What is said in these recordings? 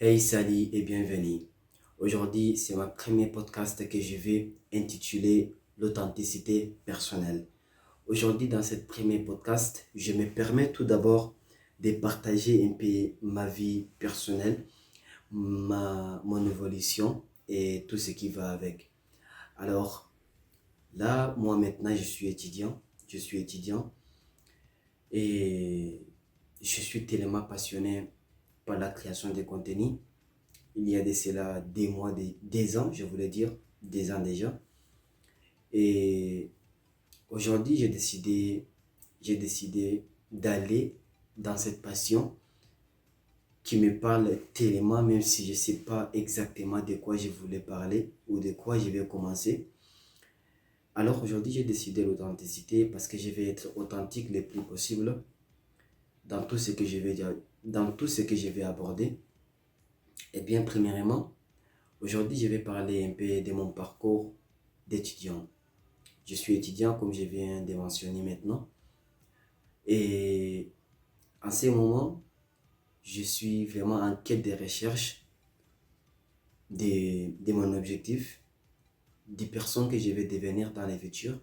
Hey, salut et bienvenue. Aujourd'hui, c'est ma premier podcast que je vais intituler l'authenticité personnelle. Aujourd'hui, dans cette premier podcast, je me permets tout d'abord de partager un peu ma vie personnelle, mon évolution et tout ce qui va avec. Alors, là, moi maintenant, je suis étudiant. Je suis étudiant et je suis tellement passionné par la création de contenu. Il y a de cela des mois, des ans, je voulais dire, des ans déjà. Et aujourd'hui, j'ai décidé d'aller dans cette passion qui me parle tellement, même si je ne sais pas exactement de quoi je voulais parler ou de quoi je vais commencer. Alors aujourd'hui, j'ai décidé l'authenticité parce que je vais être authentique le plus possible dans tout ce que je vais dire, dans tout ce que je vais aborder. Et bien, premièrement, aujourd'hui, je vais parler un peu de mon parcours d'étudiant. Je suis étudiant, comme je viens de mentionner maintenant. Et en ce moment, je suis vraiment en quête de recherche de mon objectif, des personnes que je vais devenir dans le futur.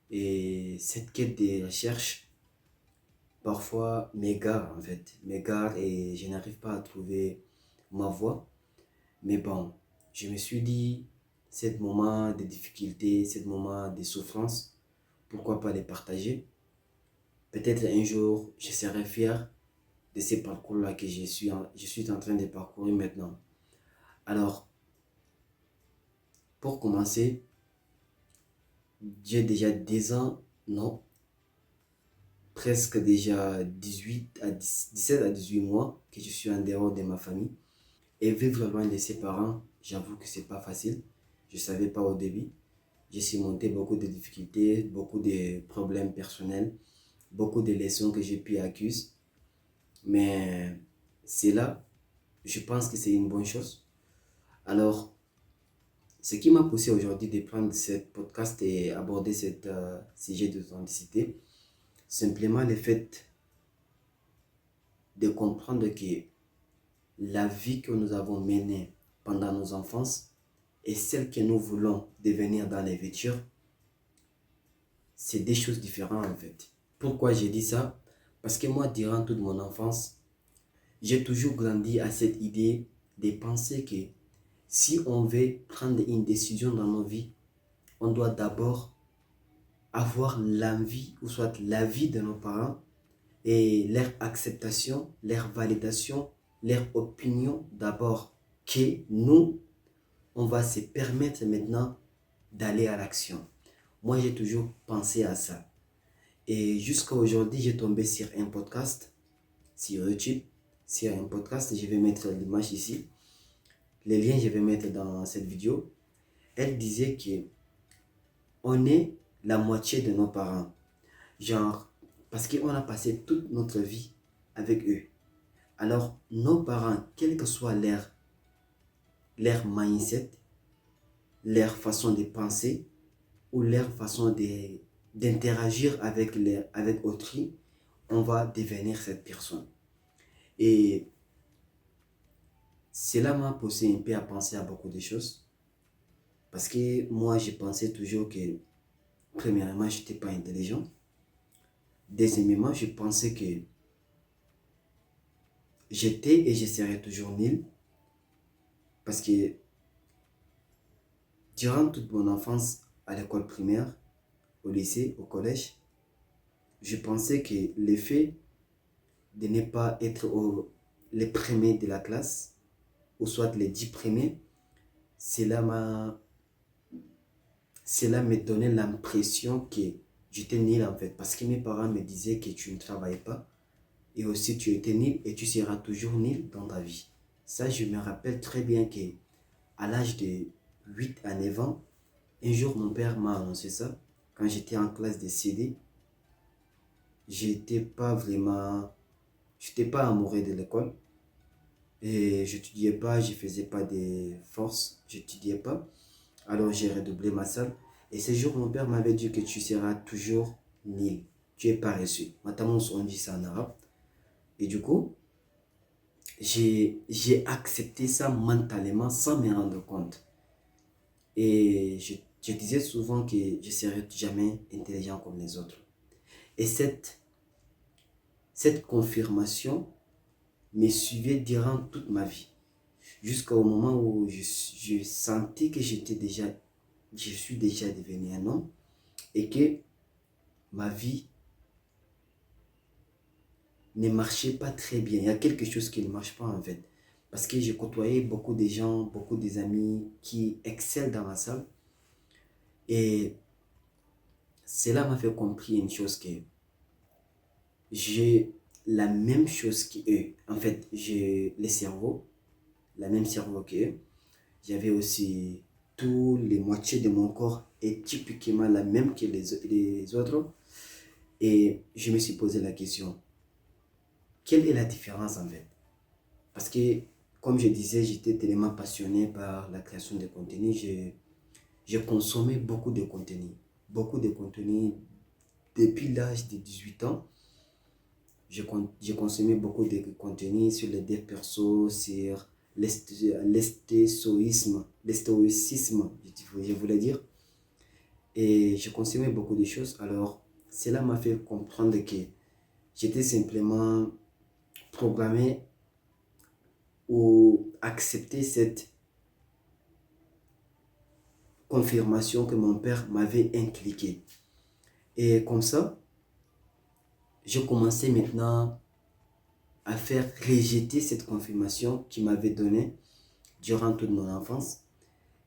Et cette quête de recherche, parfois, m'égare en fait. M'égare et je n'arrive pas à trouver ma voie. Mais bon, je me suis dit, ces moments de difficulté, ces moments de souffrance, pourquoi pas les partager? Peut-être un jour, je serai fier de ces parcours-là que je suis en train de parcourir maintenant. Alors, pour commencer, j'ai déjà 10 ans, non, presque déjà 17 à 18 mois que je suis en dehors de ma famille. Et vivre loin de ses parents, j'avoue que c'est pas facile. Je ne savais pas au début. J'ai surmonté beaucoup de difficultés, beaucoup de problèmes personnels, beaucoup de leçons que j'ai pu acquérir. Mais c'est là, je pense que c'est une bonne chose. Alors, ce qui m'a poussé aujourd'hui de prendre ce podcast et aborder ce sujet d'authenticité, simplement le fait de comprendre que la vie que nous avons menée pendant nos enfances et celle que nous voulons devenir dans les futurs, c'est des choses différentes en fait. Pourquoi j'ai dit ça? Parce que moi, durant toute mon enfance, j'ai toujours grandi à cette idée de penser que si on veut prendre une décision dans nos vies, on doit d'abord avoir l'envie ou soit l'avis de nos parents et leur acceptation, leur validation, leur opinion d'abord, que nous, on va se permettre maintenant d'aller à l'action. Moi, j'ai toujours pensé à ça. Et jusqu'à aujourd'hui, j'ai tombé sur un podcast, sur YouTube, sur un podcast, je vais mettre l'image ici. Les liens, je vais mettre dans cette vidéo. Elle disait que on est la moitié de nos parents. Genre, parce qu'on a passé toute notre vie avec eux. Alors, nos parents, quel que soit leur mindset, leur façon de penser ou leur façon d'interagir avec autrui, on va devenir cette personne. Et cela m'a poussé un peu à penser à beaucoup de choses. Parce que moi, je pensais toujours que, premièrement, je n'étais pas intelligent. Deuxièmement, je pensais que j'étais et je serais toujours nul. Parce que durant toute mon enfance, à l'école primaire, au lycée, au collège, je pensais que le fait de ne pas être les premiers de la classe, ou soit les 10 premiers, cela cela me donnait l'impression que j'étais nul en fait. Parce que mes parents me disaient que tu ne travailles pas, et aussi tu étais nul et tu seras toujours nul dans ta vie. Ça, je me rappelle très bien que à l'âge de 8 à 9 ans, un jour mon père m'a annoncé ça. Quand j'étais en classe de CD, j'étais pas vraiment, j'étais pas amoureux de l'école. Et j'étudiais pas, je faisais pas des forces, j'étudiais pas. Alors j'ai redoublé ma salle. Et ce jour, mon père m'avait dit que tu seras toujours nul. Tu es paresseux. Matamos, on dit ça en arabe. Et du coup, j'ai accepté ça mentalement sans me rendre compte. Et je disais souvent que je ne serais jamais intelligent comme les autres. Et cette confirmation me suivait durant toute ma vie. Jusqu'au moment où je sentais que je suis déjà devenu un homme et que ma vie ne marchait pas très bien. Il y a quelque chose qui ne marche pas en fait. Parce que j'ai côtoyé beaucoup de gens, beaucoup des amis qui excellent dans la salle. Et cela m'a fait comprendre une chose que j'ai la même chose qu'eux. En fait, j'ai le cerveau, la même cerveau qu'eux. J'avais aussi tous les moitiés de mon corps est typiquement la même que les autres. Et je me suis posé la question, quelle est la différence en fait? Parce que, comme je disais, j'étais tellement passionné par la création de contenu. J'ai consommé beaucoup de contenu. Beaucoup de contenu depuis l'âge de 18 ans. J'ai consommé beaucoup de contenu sur les dev perso, sur l'estoïcisme, je voulais dire. Et j'ai consommé beaucoup de choses. Alors, cela m'a fait comprendre que j'étais simplement programmé ou accepter cette confirmation que mon père m'avait inculquée. Et comme ça, j'ai commencé maintenant à faire rejeter cette confirmation qu'il m'avait donnée durant toute mon enfance.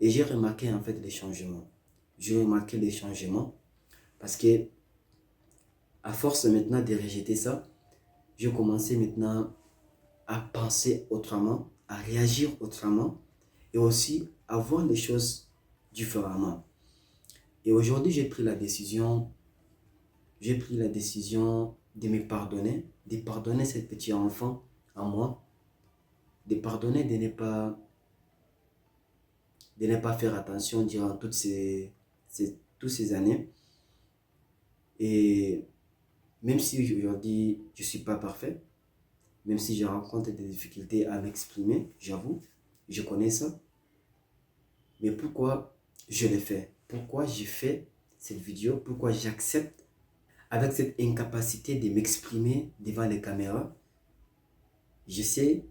Et j'ai remarqué en fait les changements. J'ai remarqué les changements parce que à force maintenant de rejeter ça, j'ai commencé maintenant à penser autrement, à réagir autrement et aussi à voir les choses différemment. Et aujourd'hui, j'ai pris la décision de pardonner cet petit enfant en moi, de pardonner de ne pas faire attention durant toutes ces années. Et même si aujourd'hui, je ne suis pas parfait, même si je rencontre des difficultés à m'exprimer, j'avoue, je connais ça. Mais pourquoi je l'ai fait? Pourquoi j'ai fait cette vidéo? Pourquoi j'accepte avec cette incapacité de m'exprimer devant les caméras? Je sais,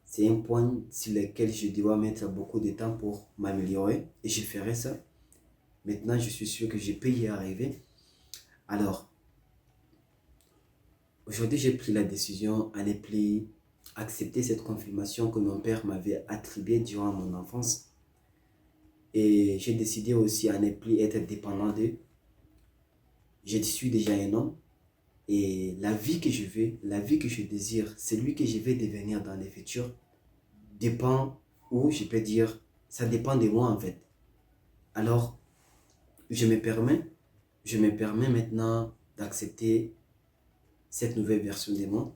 c'est un point sur lequel je dois mettre beaucoup de temps pour m'améliorer et je ferai ça. Maintenant, je suis sûr que je peux y arriver. Alors, aujourd'hui, j'ai pris la décision à ne plus accepter cette confirmation que mon père m'avait attribuée durant mon enfance. Et j'ai décidé aussi à ne plus être dépendant d'eux. Je suis déjà un homme. Et la vie que je veux, la vie que je désire, celui que je vais devenir dans le futur, dépend, ou je peux dire, ça dépend de moi en fait. Alors, je me permets maintenant d'accepter cette nouvelle version de moi,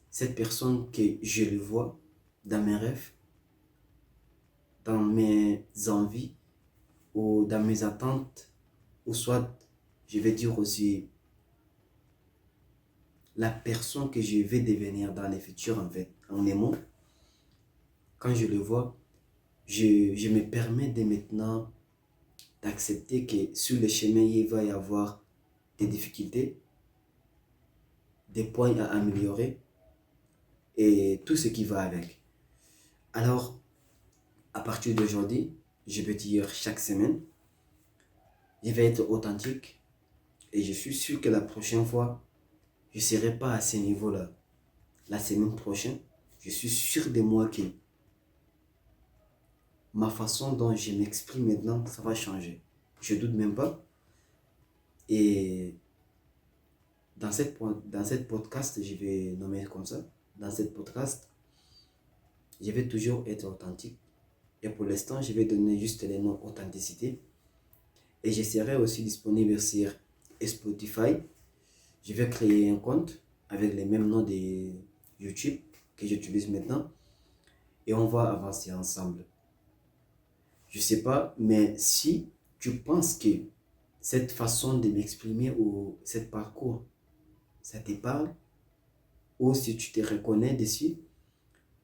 cette personne que je le vois dans mes rêves, dans mes envies ou dans mes attentes, ou soit, je vais dire aussi, la personne que je vais devenir dans le futur en fait, en aimant. Quand je le vois, je me permets de maintenant d'accepter que sur le chemin, il va y avoir des difficultés, des points à améliorer et tout ce qui va avec. Alors, à partir d'aujourd'hui, je vais dire chaque semaine, je vais être authentique et je suis sûr que la prochaine fois, je ne serai pas à ce niveau-là. La semaine prochaine, je suis sûr de moi que ma façon dont je m'exprime maintenant, ça va changer. Je ne doute même pas. Et dans cette podcast, je vais nommer comme ça, dans cette podcast, je vais toujours être authentique. Et pour l'instant, je vais donner juste les noms authenticité. Et je serai aussi disponible sur Spotify. Je vais créer un compte avec les mêmes noms de YouTube que j'utilise maintenant. Et on va avancer ensemble. Je ne sais pas, mais si tu penses que cette façon de m'exprimer ou cet parcours, ça te parle, ou si tu te reconnais dessus,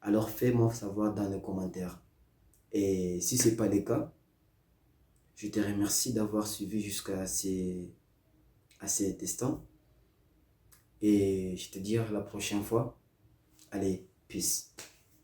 alors fais-moi savoir dans les commentaires. Et si ce n'est pas le cas, je te remercie d'avoir suivi à cet instant. Et je te dis à la prochaine fois. Allez, peace.